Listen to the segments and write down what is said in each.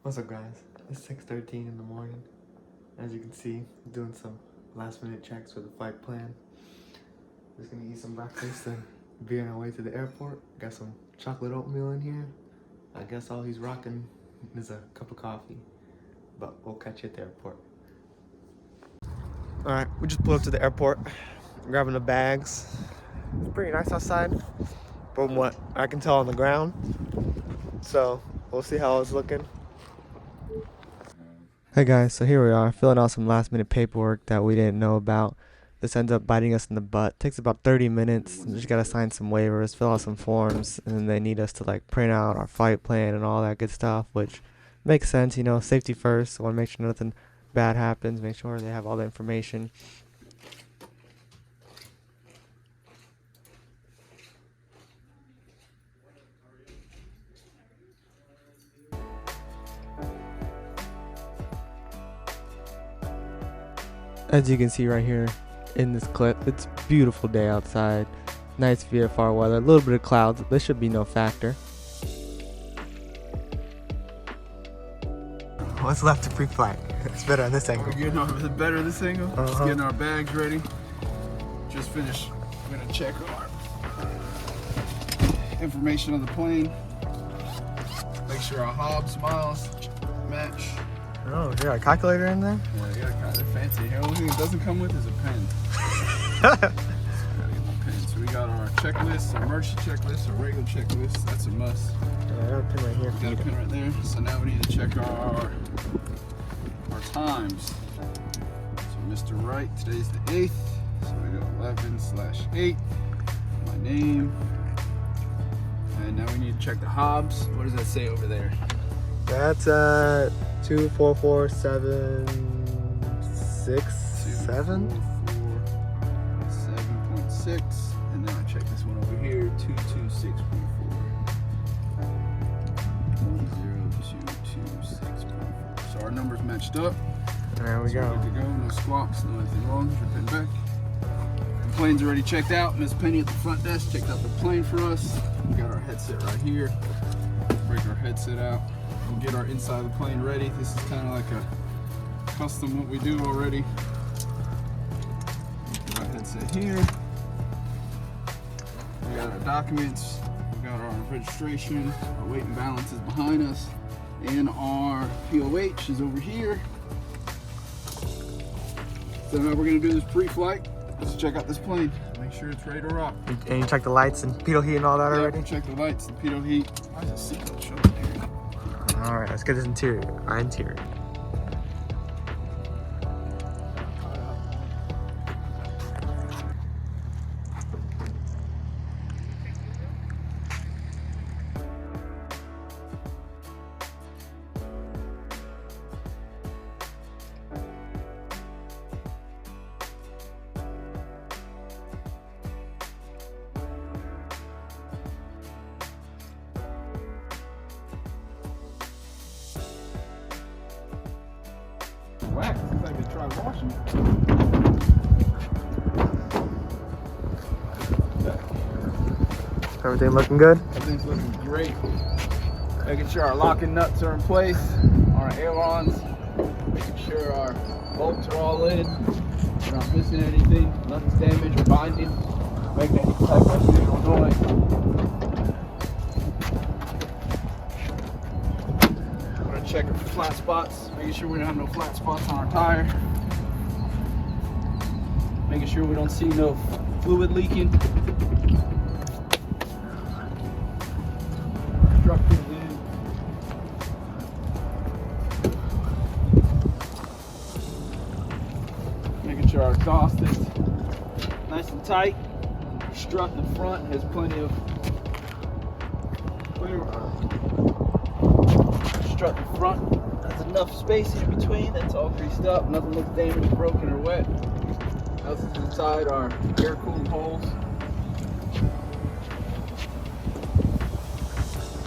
What's up, guys? It's 6:13 in the morning. As you can see, I'm doing some last-minute checks for the flight plan. Just gonna eat some breakfast and be on our way to the airport. Got some chocolate oatmeal in here. I guess all he's rocking is a cup of coffee. But we'll catch you at the airport. Alright, we just pulled up to the airport, grabbing the bags. It's pretty nice outside, from what I can tell on the ground. So, we'll see how it's looking. Hey guys, so here we are, filling out some last minute paperwork that we didn't know about. This ends up biting us in the butt. Takes about 30 minutes. We just gotta sign some waivers, fill out some forms, and then they need us to like print out our flight plan and all that good stuff, which makes sense, you know, safety first. Want to make sure nothing bad happens, make sure they have all the information. As you can see right here in this clip, it's a beautiful day outside. Nice VFR weather, a little bit of clouds. This should be no factor. What's left to pre-flight? It's better on this angle. We're getting better this angle. Just getting our bags ready. Just finished. We're gonna check our information on the plane. Make sure our hobs miles match. Oh, you got a calculator in there? Yeah, you got kind of fancy. The only thing it doesn't come with is a pen. So gotta get my pen. So we got our checklist, our emergency checklist, our regular checklist. That's a must. Yeah, I got a pin right here. We got a pin right there. So now we need to check our times. So Mr. Wright, today's the 8th. So we go 11/8. My name. And now we need to check the hobs. What does that say over there? That's 244.767. 7.6, and then I check this one over here, 226.4. 10226.4. So our numbers matched up. There we go. Good to go. No squawks, no anything wrong. Your pin back. The plane's already checked out. Miss Penny at the front desk checked out the plane for us. We got our headset right here. Break our headset out. We'll get our inside of the plane ready. This is kind of like a custom what we do already. Get our headset here. We got our documents. We got our registration. Our weight and balance is behind us. And our POH is over here. So now we're going to do this pre-flight. Let's check out this plane. Make sure it's ready to rock. And you check the lights and pitot heat and all that already? Yeah, check the lights, the pitot heat. Why is the seatbelt showing here? Alright, let's get this interior. Our interior. Wax. Seems like they tried washing it. Everything looking good? Everything's looking great. Making sure our locking nuts are in place, our ailerons, making sure our bolts are all in, we're not missing anything, nothing's damaged or binding, making any type of unusual noise. We're going to check it for flat spots, making sure we don't have no flat spots on our tire, making sure we don't see no fluid leaking. Making sure our exhaust is nice and tight. Our strut in the front has plenty of clear. Strut in the front has enough space in between. That's all greased up. Nothing looks damaged, broken, or wet. Else is inside our air cooling holes.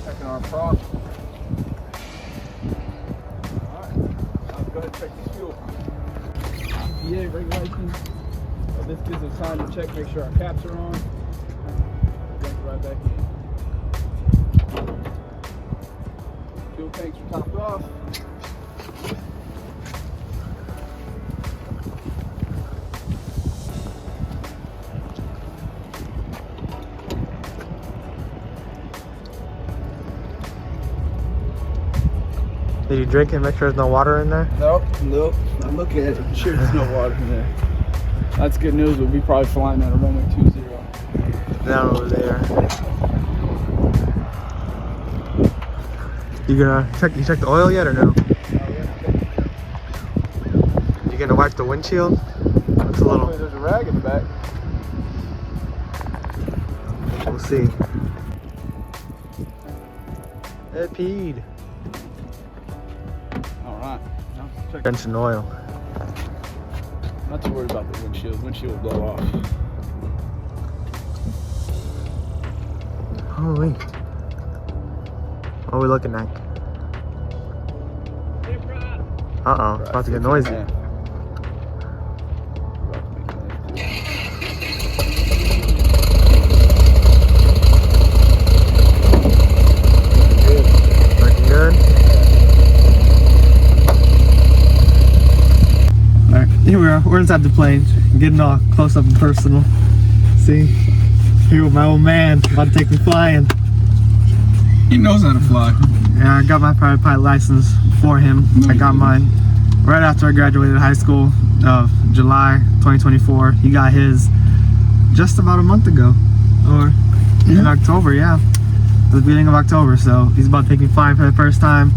Checking our prop. Alright, now let's go ahead and check this fuel. PA regulations. This gives us time to check, make sure our caps are on. Jump right back in. Fuel tanks are topped off. Did you drink it? Make sure there's no water in there. Nope. I'm looking at it. I'm sure there's no water in there. That's good news. We'll be probably flying at a runway 20. Down over there. You gonna check? You check the oil yet or no? You gonna wipe the windshield? It's a little. There's a rag in the back. We'll see. It peed. All right. Now let's check. Engine oil. Not too worried about the windshield. Windshield will blow off. Holy. What are we looking like? Uh-oh, it's about to get noisy. Yeah. Looking good? Alright, here we are. We're inside the plane. Getting all close up and personal. See? Here with my old man. About to take me flying. He knows how to fly. Yeah, I got my private pilot license for him. I got mine right after I graduated high school of July 2024. He got his just about a month ago, or in October, yeah. The beginning of October, so he's about to take me flying for the first time.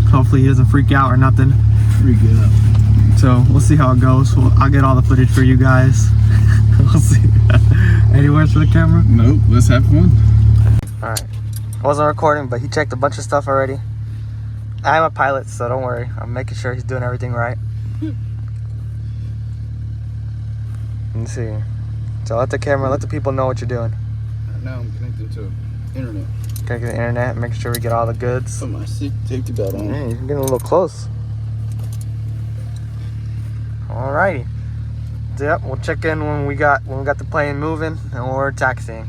Hopefully he doesn't freak out or nothing. Freak it up. So we'll see how it goes. I'll get all the footage for you guys. We'll see. Any words for the camera? Nope, let's have fun. Alright. I wasn't recording, but he checked a bunch of stuff already. I'm a pilot, so don't worry. I'm making sure he's doing everything right. Let's see. So let the camera, let the people know what you're doing. Right now I'm connected to internet. Connect to the internet, make sure we get all the goods. Put my safety belt on. Yeah, you're getting a little close. Alrighty. Yep, we'll check in when we got the plane moving and we're taxiing.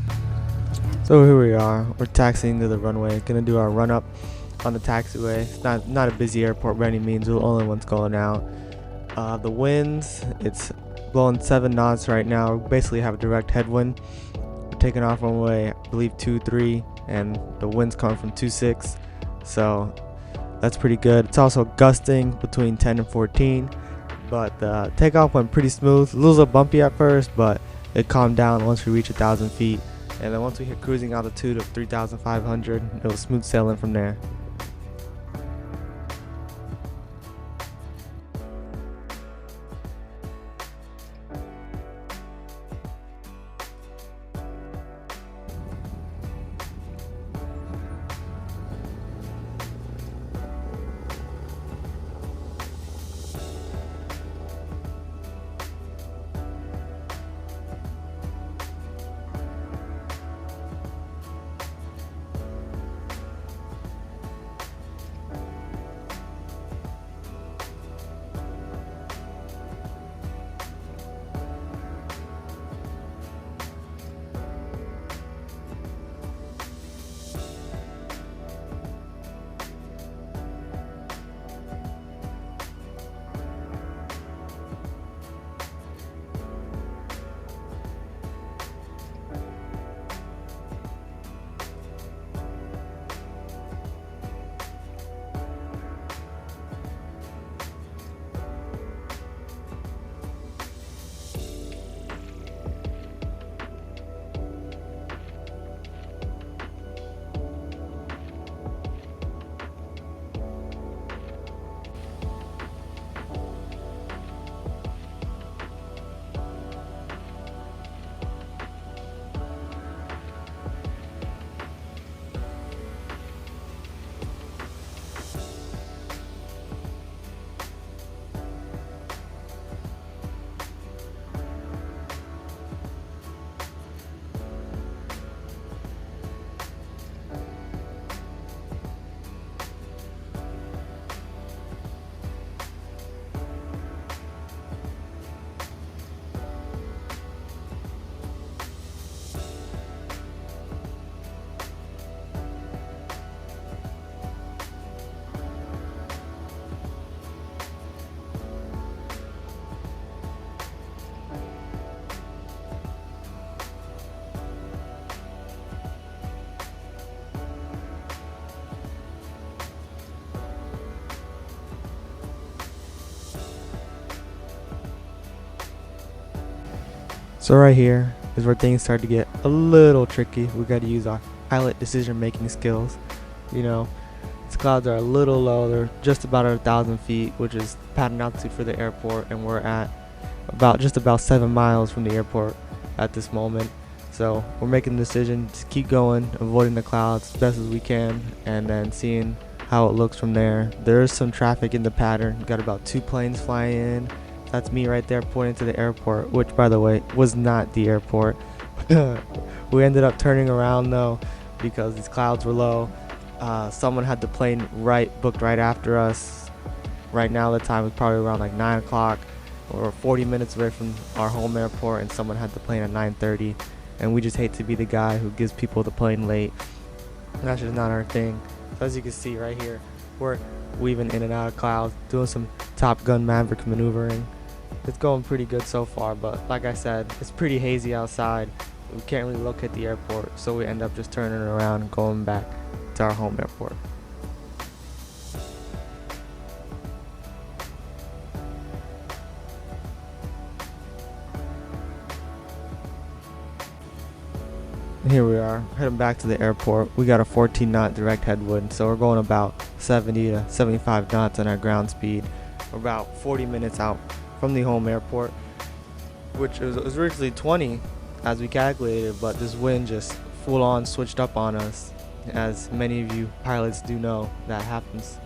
So here we are. We're taxiing to the runway. Gonna do our run up on the taxiway. It's not a busy airport by any means. We're the only ones going out. The winds, it's blowing 7 knots right now. We basically have a direct headwind. We're taking off runway, I believe 23, and the wind's coming from 26. So that's pretty good. It's also gusting between 10 and 14. But the takeoff went pretty smooth. A little bumpy at first, but it calmed down once we reached 1,000 feet. And then once we hit cruising altitude of 3,500, it was smooth sailing from there. So right here is where things start to get a little tricky. We got to use our pilot decision-making skills. You know, these clouds are a little low. They're just about at 1,000 feet, which is pattern altitude for the airport, and we're at just about 7 miles from the airport at this moment. So we're making the decision to keep going, avoiding the clouds as best as we can, and then seeing how it looks from there. There is some traffic in the pattern. We've got about 2 planes flying in. That's me right there pointing to the airport, which, by the way, was not the airport. We ended up turning around though because these clouds were low. Someone had the plane booked right after us. Right now the time is probably around like 9 o'clock. We're 40 minutes away from our home airport, and someone had the plane at 9:30. And we just hate to be the guy who gives people the plane late. That's just not our thing. So as you can see right here, we're weaving in and out of clouds, doing some Top Gun Maverick maneuvering. It's going pretty good so far, but like I said, it's pretty hazy outside. We can't really locate the airport, so we end up just turning around and going back to our home airport. And here we are, heading back to the airport. We got a 14-knot direct headwind, so we're going about 70 to 75 knots on our ground speed. We're about 40 minutes out from the home airport, which was originally 20 as we calculated, but this wind just full on switched up on us. As many of you pilots do know, that happens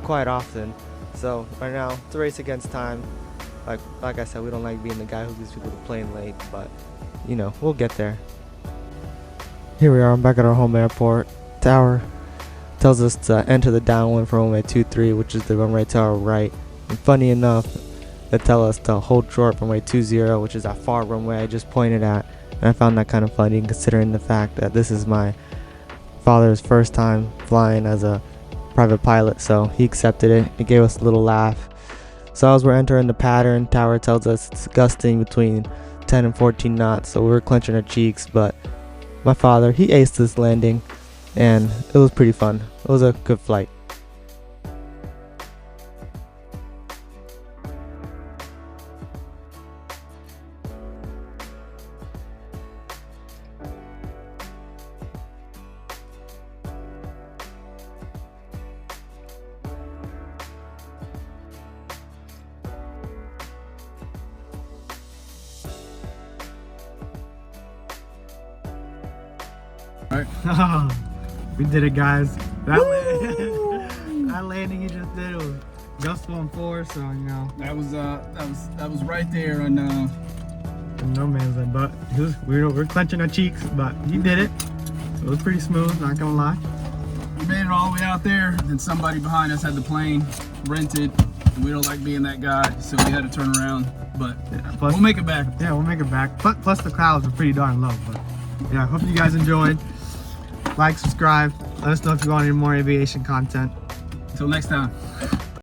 quite often. So right now it's a race against time. Like I said, we don't like being the guy who gives people the plane late, but you know, we'll get there. Here we are, I'm back at our home airport. Tower tells us to enter the downwind for runway 23, which is the runway to our right. And funny enough, they tell us to hold short from runway 20, which is that far runway I just pointed at. And I found that kind of funny considering the fact that this is my father's first time flying as a private pilot, so he accepted it. It gave us a little laugh. So as we're entering the pattern, tower tells us it's gusting between 10 and 14 knots, so we're clenching our cheeks, but my father, he aced this landing, and it was pretty fun. It was a good flight. Alright. We did it, guys. That landing you just did was gust 1-4, so you know That was right there on no man's land. But we're clenching our cheeks, but you did it. It was pretty smooth, not gonna lie. we made it all the way out there, and somebody behind us had the plane rented, and we don't like being that guy, so we had to turn around. But Yeah, plus, we'll make it back. yeah, we'll make it back. Plus the clouds are pretty darn low. But yeah, hope you guys enjoyed. Like, subscribe. Let us know if you want any more aviation content. Until next time.